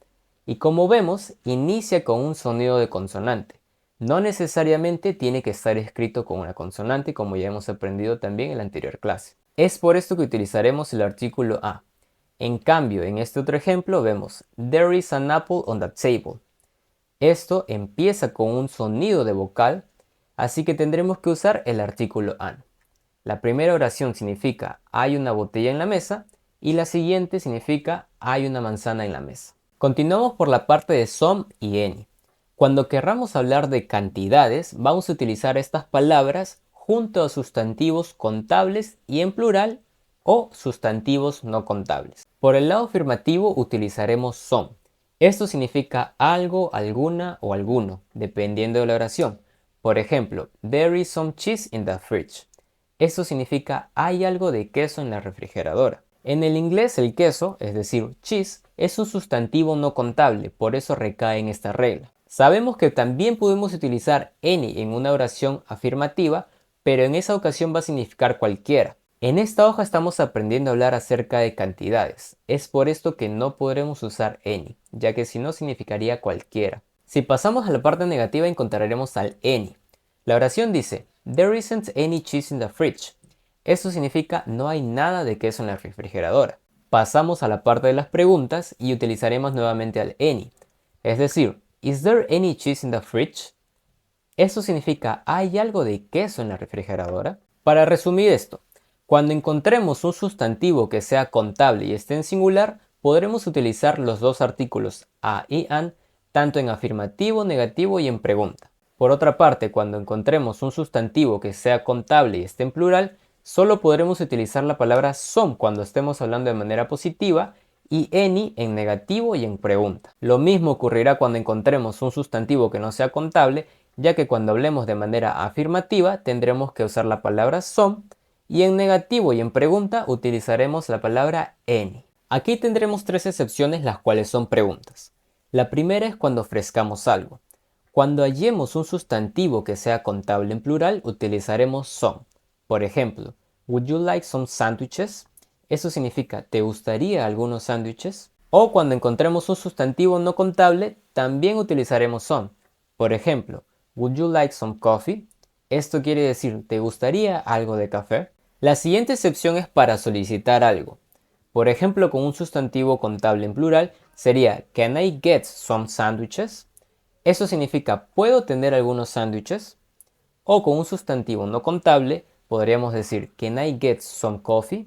Y como vemos, inicia con un sonido de consonante. No necesariamente tiene que estar escrito con una consonante, como ya hemos aprendido también en la anterior clase. Es por esto que utilizaremos el artículo a. En cambio, en este otro ejemplo vemos there is an apple on the table. Esto empieza con un sonido de vocal, así que tendremos que usar el artículo an. La primera oración significa hay una botella en la mesa y la siguiente significa hay una manzana en la mesa. Continuamos por la parte de some y any. Cuando querramos hablar de cantidades, vamos a utilizar estas palabras junto a sustantivos contables y en plural o sustantivos no contables. Por el lado afirmativo utilizaremos some. Esto significa algo, alguna o alguno, dependiendo de la oración. Por ejemplo, there is some cheese in the fridge. Esto significa hay algo de queso en la refrigeradora. En el inglés el queso, es decir, cheese, es un sustantivo no contable, por eso recae en esta regla. Sabemos que también podemos utilizar any en una oración afirmativa, pero en esa ocasión va a significar cualquiera. En esta hoja estamos aprendiendo a hablar acerca de cantidades. Es por esto que no podremos usar any, ya que si no significaría cualquiera. Si pasamos a la parte negativa encontraremos al any. La oración dice, there isn't any cheese in the fridge. Esto significa no hay nada de queso en la refrigeradora. Pasamos a la parte de las preguntas y utilizaremos nuevamente al any. Es decir, is there any cheese in the fridge? Eso significa ¿hay algo de queso en la refrigeradora? Para resumir esto, cuando encontremos un sustantivo que sea contable y esté en singular, podremos utilizar los dos artículos a y an, tanto en afirmativo, negativo y en pregunta. Por otra parte, cuando encontremos un sustantivo que sea contable y esté en plural, solo podremos utilizar la palabra some cuando estemos hablando de manera positiva y any en negativo y en pregunta. Lo mismo ocurrirá cuando encontremos un sustantivo que no sea contable ya que cuando hablemos de manera afirmativa tendremos que usar la palabra some y en negativo y en pregunta utilizaremos la palabra any. Aquí tendremos tres excepciones, las cuales son preguntas. La primera es cuando ofrezcamos algo. Cuando hallemos un sustantivo que sea contable en plural, utilizaremos some. Por ejemplo, would you like some sandwiches? Eso significa, ¿te gustaría algunos sándwiches? O cuando encontremos un sustantivo no contable, también utilizaremos some. Por ejemplo, would you like some coffee? Esto quiere decir, ¿te gustaría algo de café? La siguiente excepción es para solicitar algo. Por ejemplo, con un sustantivo contable en plural sería, can I get some sandwiches? Eso significa, ¿puedo tener algunos sándwiches? O con un sustantivo no contable podríamos decir, can I get some coffee?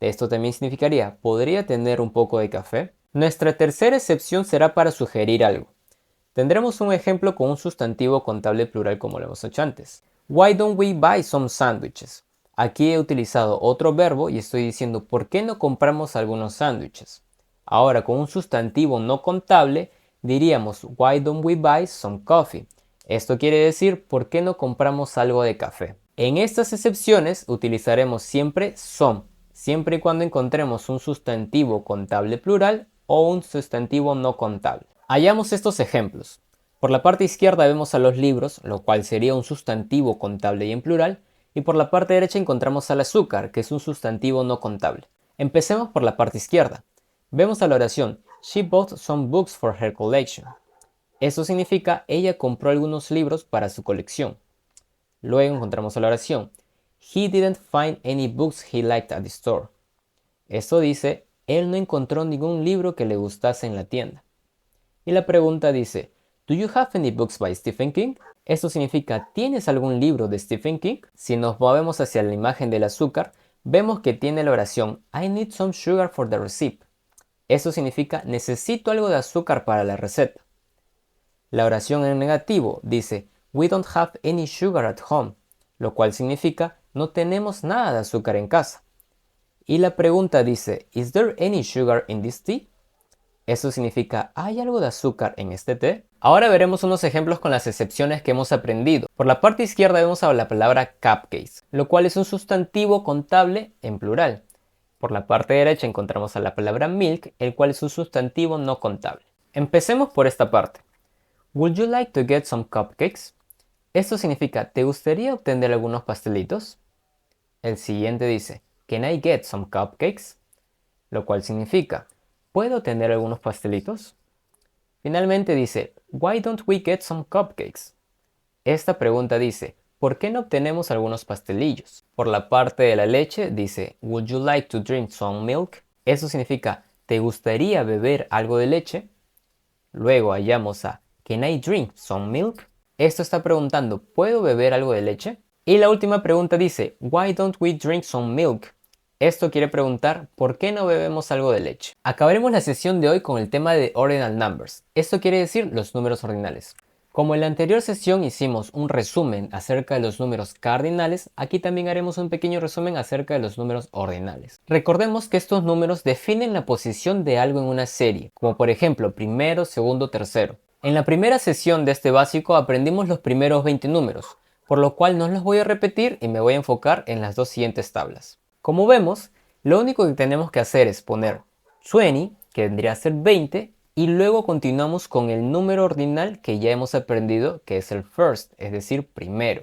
Esto también significaría, ¿podría tener un poco de café? Nuestra tercera excepción será para sugerir algo. Tendremos un ejemplo con un sustantivo contable plural como lo hemos hecho antes. Why don't we buy some sandwiches? Aquí he utilizado otro verbo y estoy diciendo, ¿por qué no compramos algunos sándwiches? Ahora, con un sustantivo no contable, diríamos, why don't we buy some coffee? Esto quiere decir, ¿por qué no compramos algo de café? En estas excepciones utilizaremos siempre some, siempre y cuando encontremos un sustantivo contable plural o un sustantivo no contable. Hallamos estos ejemplos. Por la parte izquierda vemos a los libros, lo cual sería un sustantivo contable y en plural, y por la parte derecha encontramos al azúcar, que es un sustantivo no contable. Empecemos por la parte izquierda. Vemos a la oración, she bought some books for her collection. Eso significa, ella compró algunos libros para su colección. Luego encontramos a la oración, he didn't find any books he liked at the store. Esto dice, él no encontró ningún libro que le gustase en la tienda. Y la pregunta dice, do you have any books by Stephen King? Esto significa, ¿tienes algún libro de Stephen King? Si nos movemos hacia la imagen del azúcar, vemos que tiene la oración, I need some sugar for the recipe. Eso significa, necesito algo de azúcar para la receta. La oración en negativo dice, we don't have any sugar at home, lo cual significa, no tenemos nada de azúcar en casa. Y la pregunta dice, is there any sugar in this tea? Eso significa, ¿hay algo de azúcar en este té? Ahora veremos unos ejemplos con las excepciones que hemos aprendido. Por la parte izquierda vemos a la palabra cupcakes, lo cual es un sustantivo contable en plural. Por la parte derecha encontramos a la palabra milk, el cual es un sustantivo no contable. Empecemos por esta parte. Would you like to get some cupcakes? Esto significa, ¿te gustaría obtener algunos pastelitos? El siguiente dice, can I get some cupcakes? Lo cual significa, ¿puedo tener algunos pastelitos? Finalmente dice, why don't we get some cupcakes? Esta pregunta dice, ¿por qué no obtenemos algunos pastelillos? Por la parte de la leche dice, would you like to drink some milk? Eso significa, ¿te gustaría beber algo de leche? Luego hallamos a, can I drink some milk? Esto está preguntando, ¿puedo beber algo de leche? Y la última pregunta dice, why don't we drink some milk? Esto quiere preguntar, ¿por qué no bebemos algo de leche? Acabaremos la sesión de hoy con el tema de ordinal numbers. Esto quiere decir los números ordinales. Como en la anterior sesión hicimos un resumen acerca de los números cardinales, aquí también haremos un pequeño resumen acerca de los números ordinales. Recordemos que estos números definen la posición de algo en una serie, como por ejemplo primero, segundo, tercero. En la primera sesión de este básico aprendimos los primeros 20 números, por lo cual no los voy a repetir y me voy a enfocar en las dos siguientes tablas. Como vemos, lo único que tenemos que hacer es poner 20, que vendría a ser 20, y luego continuamos con el número ordinal que ya hemos aprendido, que es el first, es decir, primero.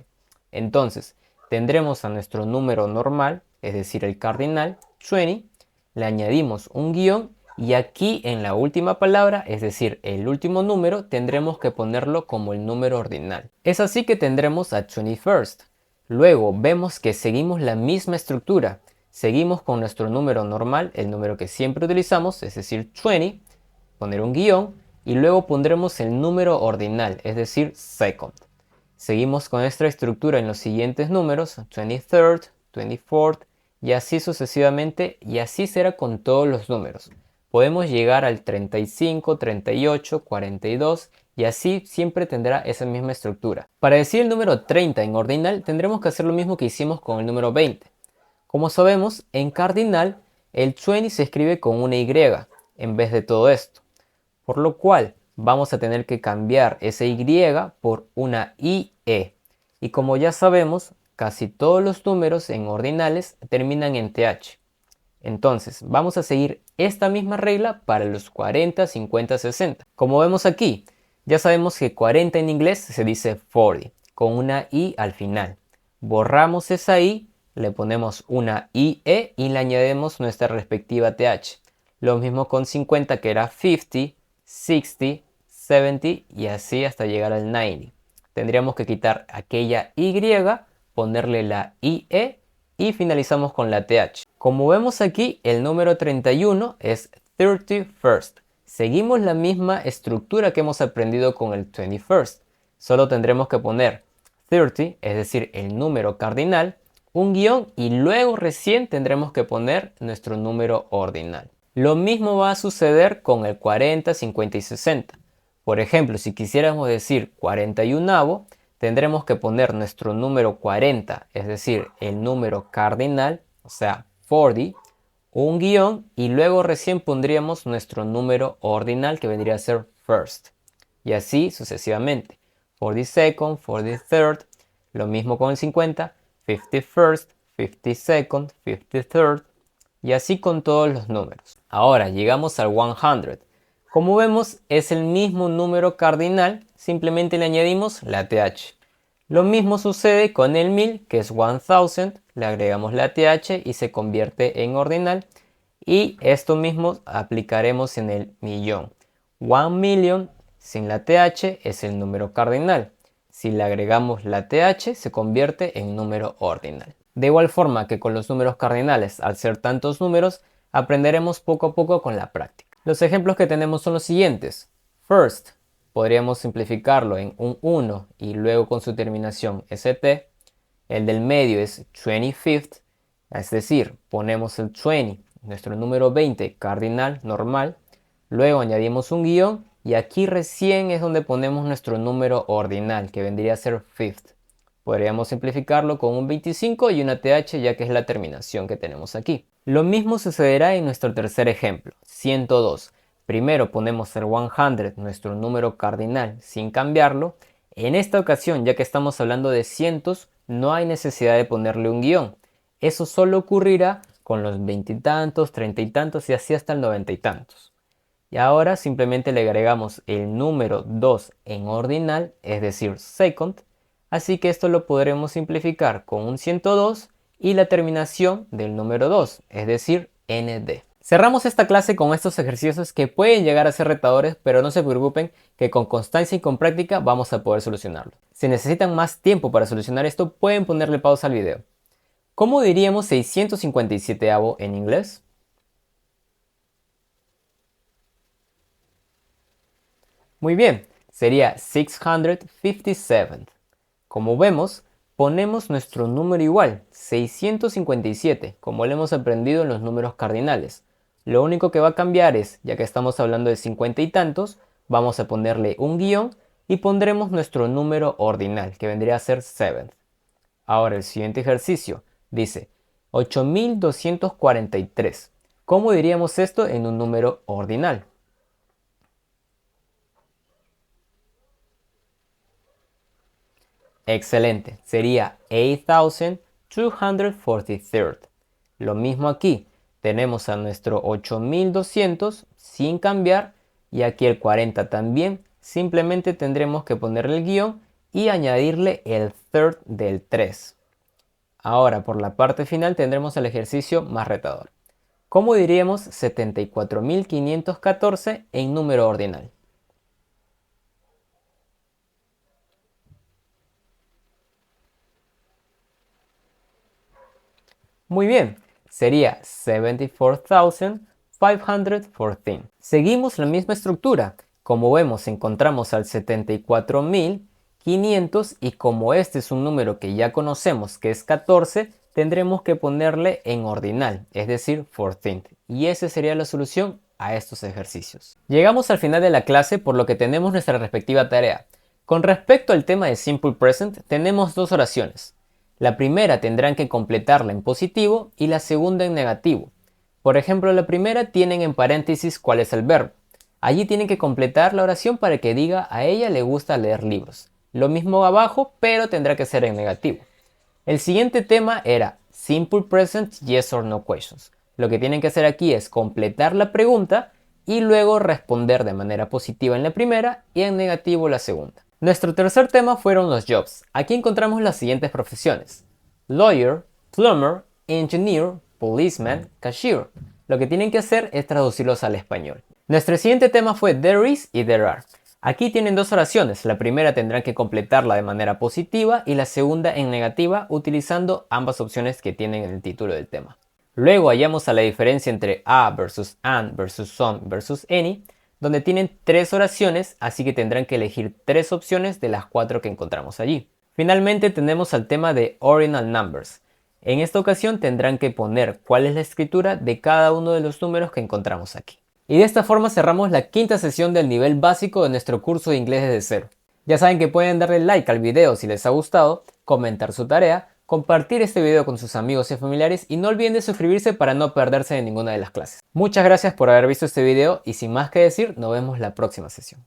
Entonces, tendremos a nuestro número normal, es decir, el cardinal, 20, le añadimos un guión, y aquí en la última palabra, es decir, el último número, tendremos que ponerlo como el número ordinal. Es así que tendremos a 21st. Luego vemos que seguimos la misma estructura. Seguimos con nuestro número normal, el número que siempre utilizamos, es decir, 20, poner un guión y luego pondremos el número ordinal, es decir, second. Seguimos con esta estructura en los siguientes números, 23rd, 24th y así sucesivamente, y así será con todos los números. Podemos llegar al 35, 38, 42 y así siempre tendrá esa misma estructura. Para decir el número 30 en ordinal tendremos que hacer lo mismo que hicimos con el número 20. Como sabemos, en cardinal el 20 se escribe con una Y en vez de todo esto. Por lo cual, vamos a tener que cambiar esa Y por una IE. Y como ya sabemos, casi todos los números en ordinales terminan en TH. Entonces, vamos a seguir esta misma regla para los 40, 50, 60. Como vemos aquí, ya sabemos que 40 en inglés se dice 40, con una I al final. Borramos esa I, le ponemos una IE y le añadimos nuestra respectiva TH. Lo mismo con 50, que era 50, 60, 70 y así hasta llegar al 90. Tendríamos que quitar aquella Y, ponerle la IE y finalizamos con la TH. Como vemos aquí, el número 31 es 31st. Seguimos la misma estructura que hemos aprendido con el 21st. Solo tendremos que poner 30, es decir, el número cardinal, un guión y luego recién tendremos que poner nuestro número ordinal. Lo mismo va a suceder con el 40, 50 y 60. Por ejemplo, si quisiéramos decir 41avo, tendremos que poner nuestro número 40, es decir, el número cardinal, o sea, 40, un guión y luego recién pondríamos nuestro número ordinal que vendría a ser first. Y así sucesivamente. 42nd, 43rd, lo mismo con el 50, 51st, 52nd, 53rd y así con todos los números. Ahora llegamos al 100. Como vemos es el mismo número cardinal, simplemente le añadimos la TH. Lo mismo sucede con el 1000, que es 1000, le agregamos la TH y se convierte en ordinal. Y esto mismo aplicaremos en el millón. 1,000,000 sin la TH es el número cardinal. Si le agregamos la TH se convierte en número ordinal. De igual forma que con los números cardinales, al ser tantos números, aprenderemos poco a poco con la práctica. Los ejemplos que tenemos son los siguientes. First, podríamos simplificarlo en un 1 y luego con su terminación ST. El del medio es 25th, es decir, ponemos el 20, nuestro número 20 cardinal normal, luego añadimos un guión y aquí recién es donde ponemos nuestro número ordinal, que vendría a ser fifth. Podríamos simplificarlo con un 25 y una TH, ya que es la terminación que tenemos aquí. Lo mismo sucederá en nuestro tercer ejemplo, 102. Primero ponemos el 100, nuestro número cardinal, sin cambiarlo. En esta ocasión, ya que estamos hablando de cientos, no hay necesidad de ponerle un guión. Eso solo ocurrirá con los 20 y tantos, 30 y tantos y así hasta el 90 y tantos. Y ahora simplemente le agregamos el número 2 en ordinal, es decir, second. Así que esto lo podremos simplificar con un 102 y la terminación del número 2, es decir, nd. Cerramos esta clase con estos ejercicios que pueden llegar a ser retadores, pero no se preocupen que con constancia y con práctica vamos a poder solucionarlo. Si necesitan más tiempo para solucionar esto, pueden ponerle pausa al video. ¿Cómo diríamos 657avo en inglés? Muy bien, sería 657. Como vemos, ponemos nuestro número igual, 657, como lo hemos aprendido en los números cardinales. Lo único que va a cambiar es, ya que estamos hablando de 50 y tantos, vamos a ponerle un guión y pondremos nuestro número ordinal, que vendría a ser 7. Ahora el siguiente ejercicio dice 8243. ¿Cómo diríamos esto en un número ordinal? Excelente, sería 8243. Lo mismo aquí, tenemos a nuestro 8200 sin cambiar y aquí el 40 también. Simplemente tendremos que ponerle el guión y añadirle el third del 3. Ahora por la parte final tendremos el ejercicio más retador. ¿Cómo diríamos 74.514 en número ordinal? Muy bien, sería 74,514. Seguimos la misma estructura. Como vemos, encontramos al 74.500 y como este es un número que ya conocemos que es 14, tendremos que ponerle en ordinal, es decir, 14th. Y esa sería la solución a estos ejercicios. Llegamos al final de la clase, por lo que tenemos nuestra respectiva tarea. Con respecto al tema de Simple Present, tenemos dos oraciones. La primera tendrán que completarla en positivo y la segunda en negativo. Por ejemplo, la primera tienen en paréntesis cuál es el verbo. Allí tienen que completar la oración para que diga a ella le gusta leer libros. Lo mismo abajo, pero tendrá que ser en negativo. El siguiente tema era Simple Present Yes or No Questions. Lo que tienen que hacer aquí es completar la pregunta y luego responder de manera positiva en la primera y en negativo la segunda. Nuestro tercer tema fueron los jobs. Aquí encontramos las siguientes profesiones: lawyer, plumber, engineer, policeman, cashier. Lo que tienen que hacer es traducirlos al español. Nuestro siguiente tema fue there is y there are. Aquí tienen dos oraciones, la primera tendrán que completarla de manera positiva y la segunda en negativa utilizando ambas opciones que tienen en el título del tema. Luego hallamos a la diferencia entre a versus an versus some versus any, donde tienen tres oraciones, así que tendrán que elegir tres opciones de las cuatro que encontramos allí. Finalmente tenemos al tema de ordinal numbers. En esta ocasión tendrán que poner cuál es la escritura de cada uno de los números que encontramos aquí. Y de esta forma cerramos la quinta sesión del nivel básico de nuestro curso de inglés desde cero. Ya saben que pueden darle like al video si les ha gustado, comentar su tarea, compartir este video con sus amigos y familiares y no olviden de suscribirse para no perderse de ninguna de las clases. Muchas gracias por haber visto este video y sin más que decir, nos vemos la próxima sesión.